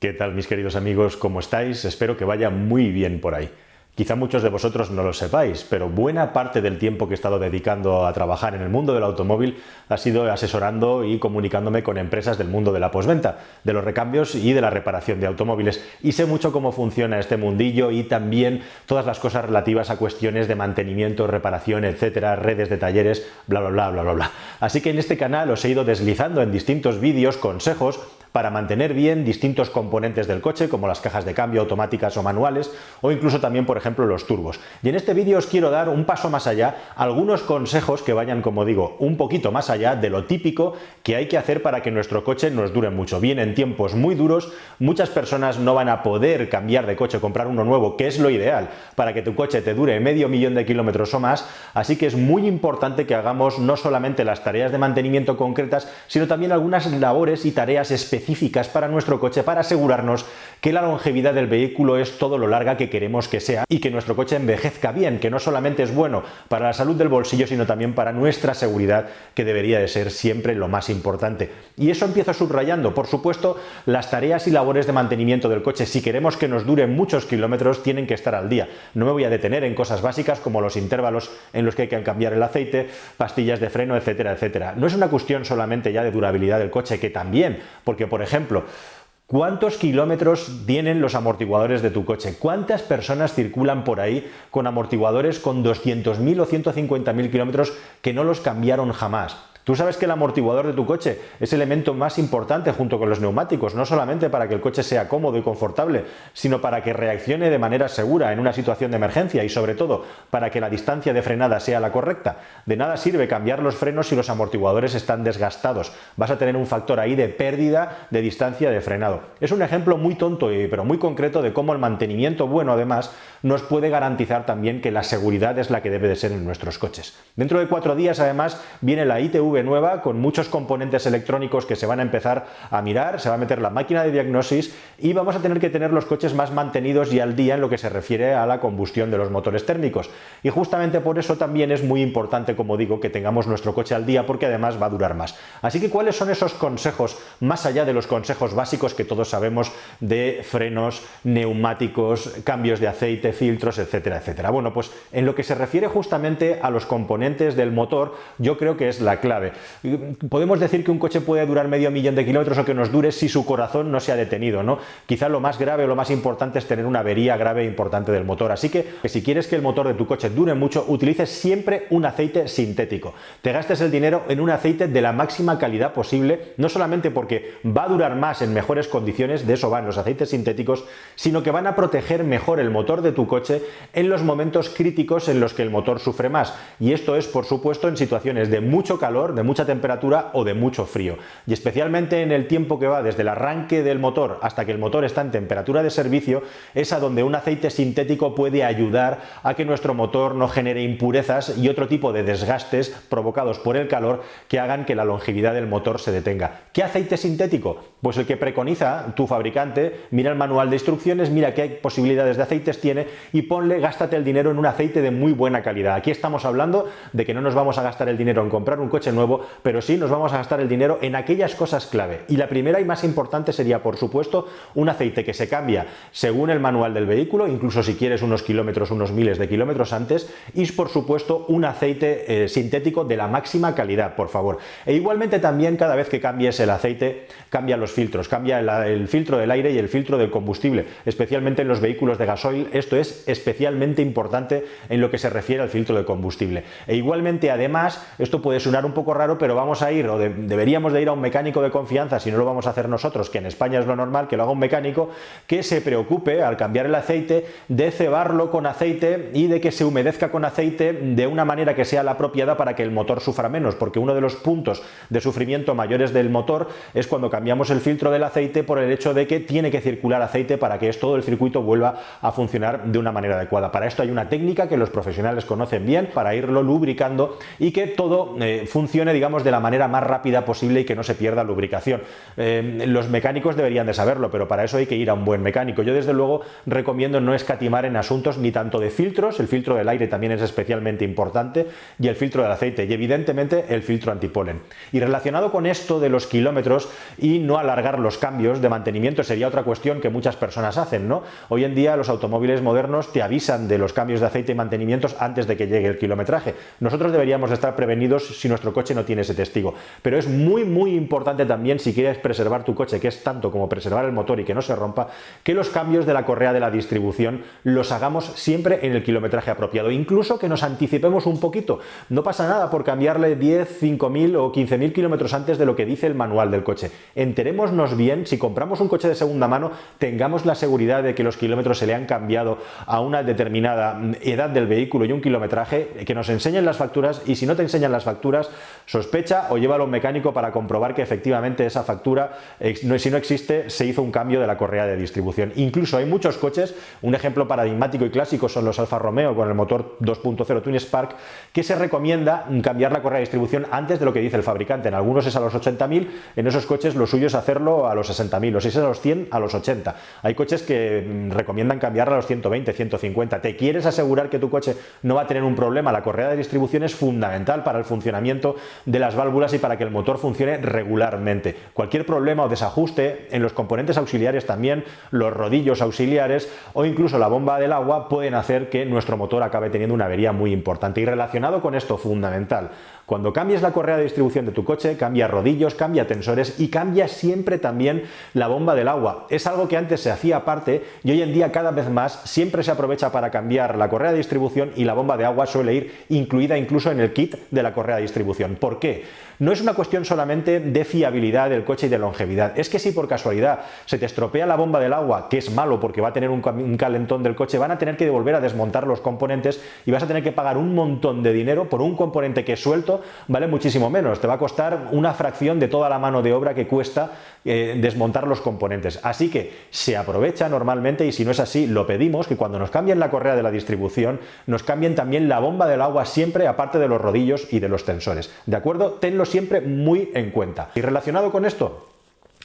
¿Qué tal, mis queridos amigos? ¿Cómo estáis? Espero que vaya muy bien por ahí. Quizá muchos de vosotros no lo sepáis, pero buena parte del tiempo que he estado dedicando a trabajar en el mundo del automóvil ha sido asesorando y comunicándome con empresas del mundo de la postventa, de los recambios y de la reparación de automóviles. Y sé mucho cómo funciona este mundillo y también todas las cosas relativas a cuestiones de mantenimiento, reparación, etcétera, redes de talleres, bla, bla, bla, bla, bla, bla. Así que en este canal os he ido deslizando en distintos vídeos consejos para mantener bien distintos componentes del coche, como las cajas de cambio automáticas o manuales, o incluso también, por ejemplo, los turbos. Y en este vídeo os quiero dar un paso más allá, algunos consejos que vayan, como digo, un poquito más allá de lo típico que hay que hacer para que nuestro coche nos dure mucho. Vienen tiempos muy duros, muchas personas no van a poder cambiar de coche, comprar uno nuevo, que es lo ideal para que tu coche te dure medio millón de kilómetros o más, así que es muy importante que hagamos no solamente las tareas de mantenimiento concretas, sino también algunas labores y tareas específicas para nuestro coche para asegurarnos que la longevidad del vehículo es todo lo larga que queremos que sea y que nuestro coche envejezca bien, que no solamente es bueno para la salud del bolsillo, sino también para nuestra seguridad, que debería de ser siempre lo más importante. Y eso empiezo subrayando, por supuesto, las tareas y labores de mantenimiento del coche. Si queremos que nos dure muchos kilómetros, tienen que estar al día. No me voy a detener en cosas básicas como los intervalos en los que hay que cambiar el aceite, pastillas de freno, etcétera, etcétera. No es una cuestión solamente ya de durabilidad del coche, que también, porque por ejemplo, ¿cuántos kilómetros tienen los amortiguadores de tu coche? ¿Cuántas personas circulan por ahí con amortiguadores con 200.000 o 150.000 kilómetros que no los cambiaron jamás? Tú sabes que el amortiguador de tu coche es el elemento más importante junto con los neumáticos, no solamente para que el coche sea cómodo y confortable, sino para que reaccione de manera segura en una situación de emergencia y sobre todo para que la distancia de frenada sea la correcta. De nada sirve cambiar los frenos si los amortiguadores están desgastados. Vas a tener un factor ahí de pérdida de distancia de frenado. Es un ejemplo muy tonto pero muy concreto de cómo el mantenimiento bueno además nos puede garantizar también que la seguridad es la que debe de ser en nuestros coches. Dentro de 4 días además viene la ITV nueva con muchos componentes electrónicos que se van a empezar a mirar, se va a meter la máquina de diagnosis y vamos a tener que tener los coches más mantenidos y al día en lo que se refiere a la combustión de los motores térmicos. Y justamente por eso también es muy importante, como digo, que tengamos nuestro coche al día, porque además va a durar más. Así que, ¿cuáles son esos consejos, más allá de los consejos básicos que todos sabemos de frenos, neumáticos, cambios de aceite, filtros, etcétera, etcétera? Bueno, pues en lo que se refiere justamente a los componentes del motor, yo creo que es la clave. Podemos decir que un coche puede durar medio millón de kilómetros o que nos dure si su corazón no se ha detenido, ¿no? Quizá lo más grave o lo más importante es tener una avería grave e importante del motor. Así que si quieres que el motor de tu coche dure mucho, utilices siempre un aceite sintético. Te gastes el dinero en un aceite de la máxima calidad posible, no solamente porque va a durar más en mejores condiciones, de eso van los aceites sintéticos, sino que van a proteger mejor el motor de tu coche en los momentos críticos en los que el motor sufre más. Y esto es, por supuesto, en situaciones de mucho calor, de mucha temperatura o de mucho frío. Y especialmente en el tiempo que va desde el arranque del motor hasta que el motor está en temperatura de servicio, es a donde un aceite sintético puede ayudar a que nuestro motor no genere impurezas y otro tipo de desgastes provocados por el calor que hagan que la longevidad del motor se detenga. ¿Qué aceite sintético? Pues el que preconiza tu fabricante. Mira el manual de instrucciones, mira qué posibilidades de aceites tiene y gástate el dinero en un aceite de muy buena calidad. Aquí estamos hablando de que no nos vamos a gastar el dinero en comprar un coche nuevo, pero sí nos vamos a gastar el dinero en aquellas cosas clave. Y la primera y más importante sería, por supuesto, un aceite que se cambia según el manual del vehículo, incluso si quieres unos kilómetros, unos miles de kilómetros antes, y por supuesto un aceite sintético de la máxima calidad, por favor. E igualmente también, cada vez que cambies el aceite, cambia los filtros, cambia el filtro del aire y el filtro del combustible, especialmente en los vehículos de gasoil. Esto es especialmente importante en lo que se refiere al filtro de combustible. E igualmente, además, esto puede sonar un poco raro, pero vamos a ir, o deberíamos de ir a un mecánico de confianza, si no lo vamos a hacer nosotros, que en España es lo normal, que lo haga un mecánico, que se preocupe al cambiar el aceite de cebarlo con aceite y de que se humedezca con aceite de una manera que sea la apropiada para que el motor sufra menos, porque uno de los puntos de sufrimiento mayores del motor es cuando cambiamos el filtro del aceite, por el hecho de que tiene que circular aceite para que todo el circuito vuelva a funcionar de una manera adecuada. Para esto hay una técnica que los profesionales conocen bien, para irlo lubricando y que todo funcione funcione, digamos, de la manera más rápida posible y que no se pierda lubricación. Los mecánicos deberían de saberlo, pero para eso hay que ir a un buen mecánico. Yo desde luego recomiendo no escatimar en asuntos ni tanto de filtros, el filtro del aire también es especialmente importante, y el filtro del aceite, y evidentemente el filtro antipolen. Y relacionado con esto de los kilómetros y no alargar los cambios de mantenimiento sería otra cuestión que muchas personas hacen, ¿no? Hoy en día los automóviles modernos te avisan de los cambios de aceite y mantenimientos antes de que llegue el kilometraje. Nosotros deberíamos estar prevenidos si nuestro coche no tiene ese testigo, pero es muy importante también, si quieres preservar tu coche, que es tanto como preservar el motor y que no se rompa, que los cambios de la correa de la distribución los hagamos siempre en el kilometraje apropiado, incluso que nos anticipemos un poquito. No pasa nada por cambiarle 10, 5.000 o 15.000 kilómetros antes de lo que dice el manual del coche. Enterémonos bien, si compramos un coche de segunda mano, tengamos la seguridad de que los kilómetros se le han cambiado a una determinada edad del vehículo y un kilometraje, que nos enseñen las facturas, y si no te enseñan las facturas, sospecha o llévalo a un mecánico para comprobar que efectivamente esa factura, si no existe, se hizo un cambio de la correa de distribución. Incluso hay muchos coches, un ejemplo paradigmático y clásico son los Alfa Romeo con el motor 2.0 Twin Spark, que se recomienda cambiar la correa de distribución antes de lo que dice el fabricante. En algunos es a los 80.000, en esos coches lo suyo es hacerlo a los 60.000, o si es a los 100, a los 80. Hay coches que recomiendan cambiarla a los 120, 150. ¿Te quieres asegurar que tu coche no va a tener un problema? La correa de distribución es fundamental para el funcionamiento de las válvulas y para que el motor funcione regularmente. Cualquier problema o desajuste en los componentes auxiliares también, los rodillos auxiliares o incluso la bomba del agua pueden hacer que nuestro motor acabe teniendo una avería muy importante. Y relacionado con esto, fundamental, cuando cambies la correa de distribución de tu coche, cambia rodillos, cambia tensores y cambia siempre también la bomba del agua. Es algo que antes se hacía aparte y hoy en día cada vez más siempre se aprovecha para cambiar la correa de distribución, y la bomba de agua suele ir incluida incluso en el kit de la correa de distribución. ¿Por qué? No es una cuestión solamente de fiabilidad del coche y de longevidad. Es que si por casualidad se te estropea la bomba del agua, que es malo porque va a tener un calentón del coche, van a tener que volver a desmontar los componentes y vas a tener que pagar un montón de dinero por un componente que suelto vale muchísimo menos. Te va a costar una fracción de toda la mano de obra que cuesta desmontar los componentes. Así que se aprovecha normalmente, y si no es así, lo pedimos, que cuando nos cambien la correa de la distribución, nos cambien también la bomba del agua siempre, aparte de los rodillos y de los tensores. ¿De acuerdo? Tenlo siempre muy en cuenta. Y relacionado con esto,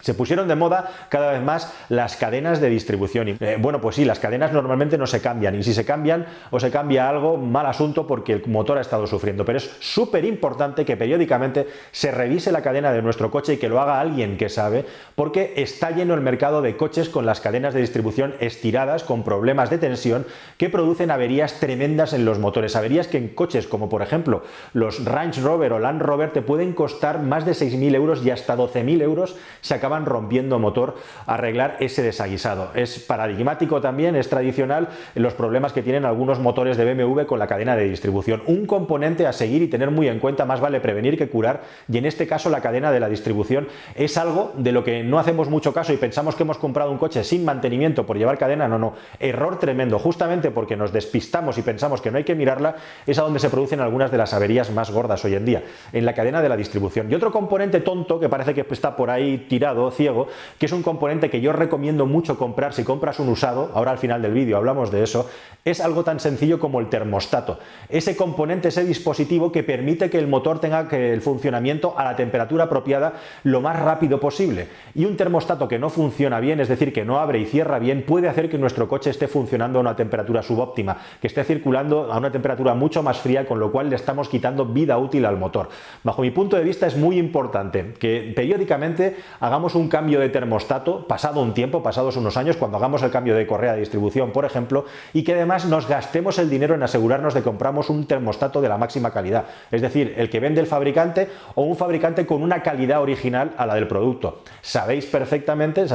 se pusieron de moda cada vez más las cadenas de distribución. Bueno, pues sí, las cadenas normalmente no se cambian, y si se cambian o se cambia algo, mal asunto porque el motor ha estado sufriendo. Pero es súper importante que periódicamente se revise la cadena de nuestro coche y que lo haga alguien que sabe, porque está lleno el mercado de coches con las cadenas de distribución estiradas, con problemas de tensión que producen averías tremendas en los motores. Averías que en coches como por ejemplo los Range Rover o Land Rover te pueden costar más de 6.000 euros y hasta 12.000 euros se acaban rompiendo motor arreglar ese desaguisado. Es paradigmático también, es tradicional los problemas que tienen algunos motores de BMW con la cadena de distribución. Un componente a seguir y tener muy en cuenta, más vale prevenir que curar, y en este caso la cadena de la distribución es algo de lo que no hacemos mucho caso y pensamos que hemos comprado un coche sin mantenimiento por llevar cadena. No, error tremendo. Justamente porque nos despistamos y pensamos que no hay que mirarla, es a donde se producen algunas de las averías más gordas hoy en día, en la cadena de la distribución. Y otro componente tonto que parece que está por ahí tirado, ciego, que es un componente que yo recomiendo mucho comprar si compras un usado, ahora al final del vídeo hablamos de eso, es algo tan sencillo como el termostato. Ese componente, ese dispositivo que permite que el motor tenga el funcionamiento a la temperatura apropiada lo más rápido posible. Y un termostato que no funciona bien, es decir, que no abre y cierra bien, puede hacer que nuestro coche esté funcionando a una temperatura subóptima, que esté circulando a una temperatura mucho más fría, con lo cual le estamos quitando vida útil al motor. Bajo mi punto de vista es muy importante que periódicamente hagamos un cambio de termostato, pasado un tiempo, pasados unos años, cuando hagamos el cambio de correa de distribución, por ejemplo, y que además nos gastemos el dinero en asegurarnos de que compramos un termostato de la máxima calidad, es decir, el que vende el fabricante o un fabricante con una calidad original a la del producto. Sabéis perfectamente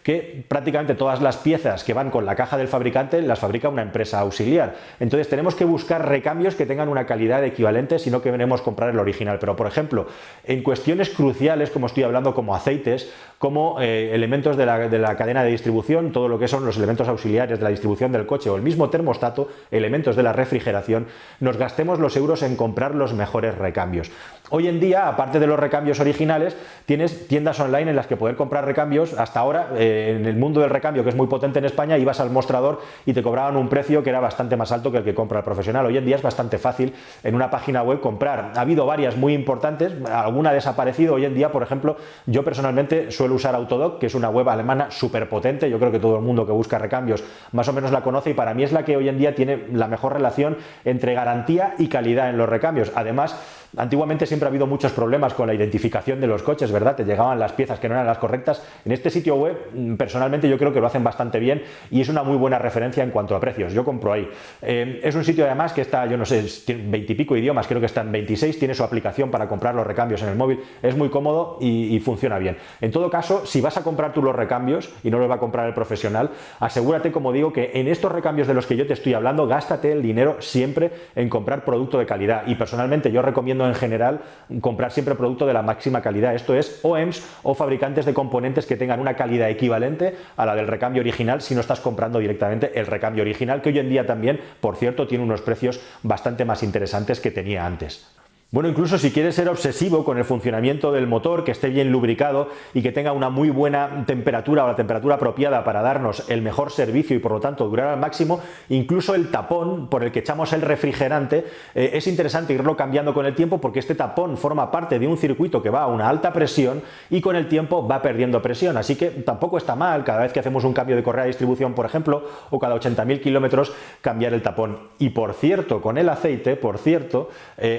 que prácticamente todas las piezas que van con la caja del fabricante las fabrica una empresa auxiliar. Entonces tenemos que buscar recambios que tengan una calidad equivalente si no queremos comprar el original. Pero por ejemplo, en cuestiones cruciales, como estoy hablando, como como aceites, como elementos de la cadena de distribución, todo lo que son los elementos auxiliares de la distribución del coche o el mismo termostato, elementos de la refrigeración, nos gastemos los euros en comprar los mejores recambios. Hoy en día, aparte de los recambios originales, tienes tiendas online en las que poder comprar recambios. Hasta ahora, en el mundo del recambio, que es muy potente en España, ibas al mostrador y te cobraban un precio que era bastante más alto que el que compra el profesional. Hoy en día es bastante fácil en una página web comprar. Ha habido varias muy importantes, alguna ha desaparecido. Hoy en día, por ejemplo, yo personalmente suelo usar Autodoc, que es una web alemana súper potente. Yo creo que todo el mundo que busca recambios más o menos la conoce y para mí es la que hoy en día tiene la mejor relación entre garantía y calidad en los recambios. Además, antiguamente siempre ha habido muchos problemas con la identificación de los coches, ¿verdad? Te llegaban las piezas que no eran las correctas. En este sitio web, personalmente yo creo que lo hacen bastante bien y es una muy buena referencia en cuanto a precios. Yo compro ahí. Es un sitio además que está, yo no sé, tiene 20 y pico idiomas, creo que está en 26, tiene su aplicación para comprar los recambios en el móvil, es muy cómodo y funciona bien. En todo caso, si vas a comprar tú los recambios y no los va a comprar el profesional, asegúrate, como digo, que en estos recambios de los que yo te estoy hablando, gástate el dinero siempre en comprar producto de calidad y personalmente yo recomiendo en general comprar siempre producto de la máxima calidad, esto es OEMs o fabricantes de componentes que tengan una calidad equivalente a la del recambio original si no estás comprando directamente el recambio original, que hoy en día también, por cierto, tiene unos precios bastante más interesantes que tenía antes. Bueno, incluso si quieres ser obsesivo con el funcionamiento del motor, que esté bien lubricado y que tenga una muy buena temperatura o la temperatura apropiada para darnos el mejor servicio y por lo tanto durar al máximo, incluso el tapón por el que echamos el refrigerante es interesante irlo cambiando con el tiempo porque este tapón forma parte de un circuito que va a una alta presión y con el tiempo va perdiendo presión, así que tampoco está mal cada vez que hacemos un cambio de correa de distribución, por ejemplo, o cada 80.000 kilómetros cambiar el tapón. Y por cierto, con el aceite,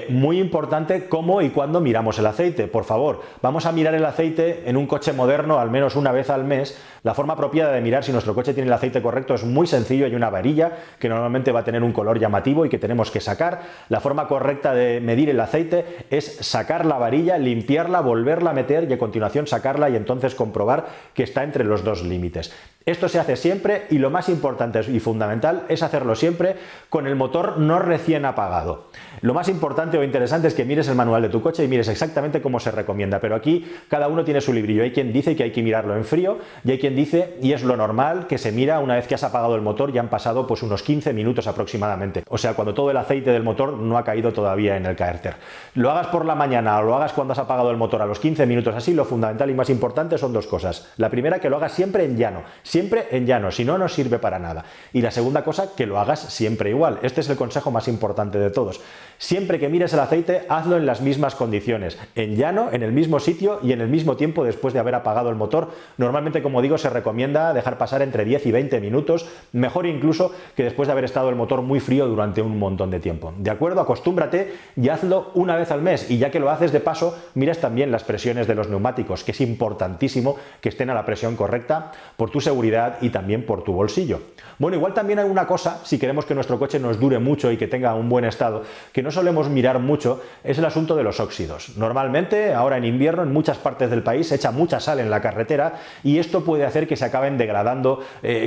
muy importante cómo y cuándo miramos el aceite. Por favor, vamos a mirar el aceite en un coche moderno al menos una vez al mes. La forma apropiada de mirar si nuestro coche tiene el aceite correcto es muy sencillo. Hay una varilla que normalmente va a tener un color llamativo y que tenemos que sacar. La forma correcta de medir el aceite es sacar la varilla, limpiarla, volverla a meter y a continuación sacarla y entonces comprobar que está entre los dos límites. Esto se hace siempre y lo más importante y fundamental es hacerlo siempre con el motor no recién apagado. Lo más importante o interesante es que mires el manual de tu coche y mires exactamente cómo se recomienda, pero aquí cada uno tiene su librillo. Hay quien dice que hay que mirarlo en frío y hay quien dice, y es lo normal, que se mira una vez que has apagado el motor y han pasado pues unos 15 minutos aproximadamente. O sea, cuando todo el aceite del motor no ha caído todavía en el cárter. Lo hagas por la mañana o lo hagas cuando has apagado el motor a los 15 minutos así, lo fundamental y más importante son dos cosas. La primera, que lo hagas siempre en llano, si no, no sirve para nada. Y la segunda cosa, que lo hagas siempre igual. Este es el consejo más importante de todos. Siempre que mires el aceite, hazlo en las mismas condiciones, en llano, en el mismo sitio y en el mismo tiempo después de haber apagado el motor. Normalmente, como digo, se recomienda dejar pasar entre 10 y 20 minutos, mejor incluso que después de haber estado el motor muy frío durante un montón de tiempo. ¿De acuerdo? Acostúmbrate y hazlo una vez al mes y ya que lo haces de paso, miras también las presiones de los neumáticos, que es importantísimo que estén a la presión correcta por tu seguridad y también por tu bolsillo. Bueno, igual también hay una cosa, si queremos que nuestro coche nos dure mucho y que tenga un buen estado, que no solemos mirar mucho, es el asunto de los óxidos. Normalmente, ahora en invierno, en muchas partes del país se echa mucha sal en la carretera y esto puede hacer que se acaben degradando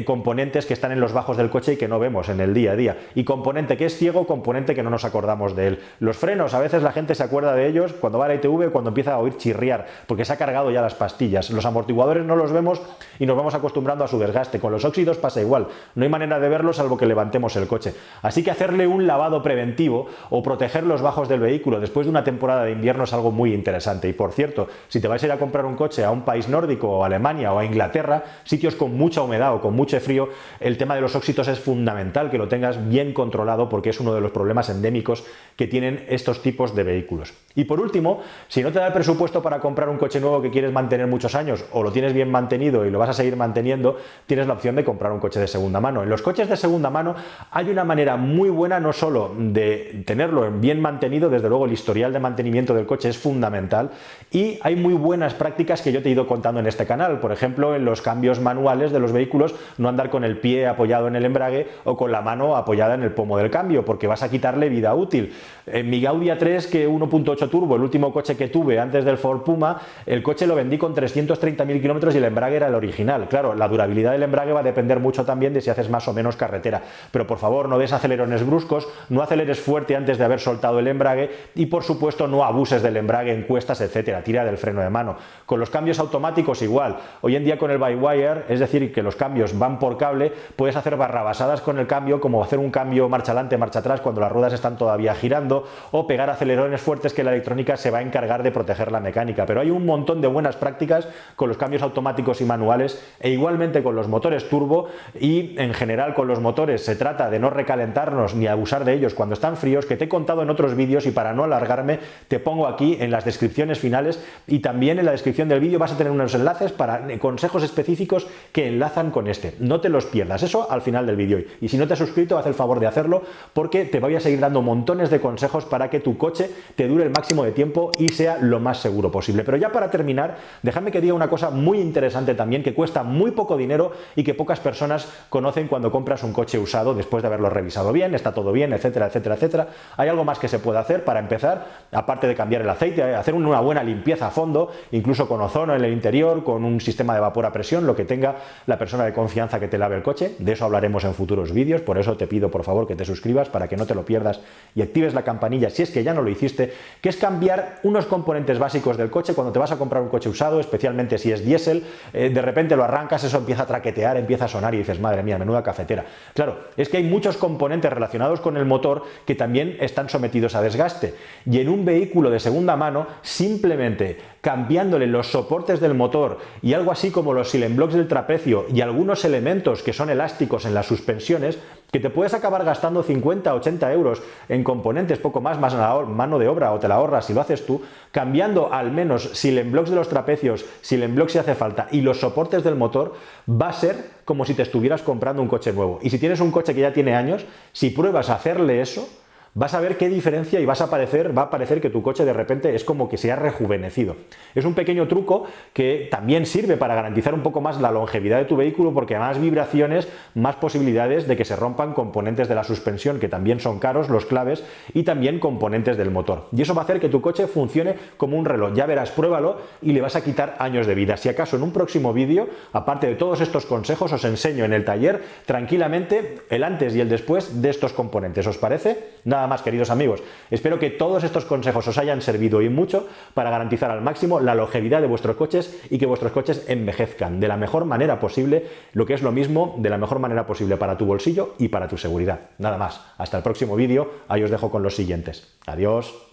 componentes que están en los bajos del coche y que no vemos en el día a día. Y componente que es ciego, componente que no nos acordamos de él. Los frenos, a veces la gente se acuerda de ellos cuando va a la ITV, cuando empieza a oír chirriar, porque se ha cargado ya las pastillas. Los amortiguadores no los vemos y nos vamos acostumbrando a su desgaste. Con los óxidos pasa igual. No hay manera de verlo salvo que levantemos el coche. Así que hacerle un lavado preventivo o proteger los bajos del vehículo después de una temporada de invierno es algo muy interesante. Y por cierto, si te vais a ir a comprar un coche a un país nórdico o a Alemania o a Inglaterra, sitios con mucha humedad o con mucho frío, el tema de los óxidos es fundamental que lo tengas bien controlado porque es uno de los problemas endémicos que tienen estos tipos de vehículos. Y por último, si no te da el presupuesto para comprar un coche nuevo que quieres mantener muchos años o lo tienes bien mantenido y lo vas a seguir manteniendo, tienes la opción de comprar un coche de segunda mano. En los coches de segunda mano hay una manera muy buena no solo de tenerlo bien mantenido, desde luego el historial de mantenimiento del coche es fundamental y hay muy buenas prácticas que yo te he ido contando en este canal. Por ejemplo, en los cambios manuales de los vehículos, no andar con el pie apoyado en el embrague o con la mano apoyada en el pomo del cambio, porque vas a quitarle vida útil. En mi Audi A3, que 1.8 turbo, el último coche que tuve antes del Ford Puma, el coche lo vendí con 330.000 kilómetros y el embrague era el original. Claro, la durabilidad del embrague va a depender mucho también de si haces más o menos carretera. Pero por favor, no des acelerones bruscos, no aceleres fuerte antes de haber soltado el embrague y por supuesto no abuses del embrague en cuestas, etcétera. Tira del freno de mano. Con los cambios automáticos igual. Hoy en día con el by-wire, es decir, que los cambios van por cable, puedes hacer barrabasadas con el cambio, como hacer un cambio marcha adelante, marcha atrás cuando las ruedas están todavía girando, o pegar acelerones fuertes que la electrónica se va a encargar de proteger la mecánica. Pero hay un montón de buenas prácticas con los cambios automáticos y manuales, e igualmente con los motores turbo, y en general con los motores se trata de no recalentarnos ni abusar de ellos cuando están fríos, que te he contado en otros vídeos, y para no alargarme te pongo aquí en las descripciones finales, y también en la descripción del vídeo vas a tener unos enlaces para consejos específicos que enlazan con este. No te los pierdas, eso al final del vídeo. Y si no te has suscrito, haz el favor de hacerlo, porque te voy a seguir dando montones de consejos para que tu coche te dure el máximo de tiempo y sea lo más seguro posible. Pero ya para terminar, déjame que diga una cosa muy interesante también, que cuesta muy poco dinero y que pocas personas conocen cuando compras un coche usado después de haberlo revisado bien, está todo bien, etcétera, etcétera, etcétera. Hay algo más que se puede hacer para empezar, aparte de cambiar el aceite, hacer una buena limpieza a fondo, incluso con ozono en el interior, con un sistema de vapor a presión, lo que tenga la persona de confianza que te lave el coche. De eso hablaremos en futuros vídeos, por eso te pido por favor que te suscribas para que no te lo pierdas y actives la campanilla si es que ya no lo hiciste, que es cambiar unos componentes básicos del coche cuando te vas a comprar un coche usado, especialmente si es diésel. De repente lo arrancas, eso empieza a traquetear, empieza a sonar y dices, madre mía, menuda cafetera. Claro, es que hay muchos componentes relacionados con el motor que también están sometidos a desgaste, y en un vehículo de segunda mano, simplemente cambiándole los soportes del motor y algo así como los silenblocks del trapecio y algunos elementos que son elásticos en las suspensiones, que te puedes acabar gastando 50, 80 euros en componentes, poco más la mano de obra, o te la ahorras si lo haces tú, cambiando al menos silenblocks de los trapecios, silenblocks si hace falta, y los soportes del motor, va a ser como si te estuvieras comprando un coche nuevo. Y si tienes un coche que ya tiene años, si pruebas a hacerle eso, vas a ver qué diferencia y va a parecer que tu coche de repente es como que se ha rejuvenecido. Es un pequeño truco que también sirve para garantizar un poco más la longevidad de tu vehículo, porque más vibraciones, más posibilidades de que se rompan componentes de la suspensión, que también son caros, los claves, y también componentes del motor. Y eso va a hacer que tu coche funcione como un reloj. Ya verás, pruébalo y le vas a quitar años de vida. Si acaso en un próximo vídeo, aparte de todos estos consejos, os enseño en el taller tranquilamente el antes y el después de estos componentes. ¿Os parece? Nada más, queridos amigos. Espero que todos estos consejos os hayan servido y mucho para garantizar al máximo la longevidad de vuestros coches y que vuestros coches envejezcan de la mejor manera posible, lo que es lo mismo, de la mejor manera posible para tu bolsillo y para tu seguridad. Nada más. Hasta el próximo vídeo. Ahí os dejo con los siguientes. Adiós.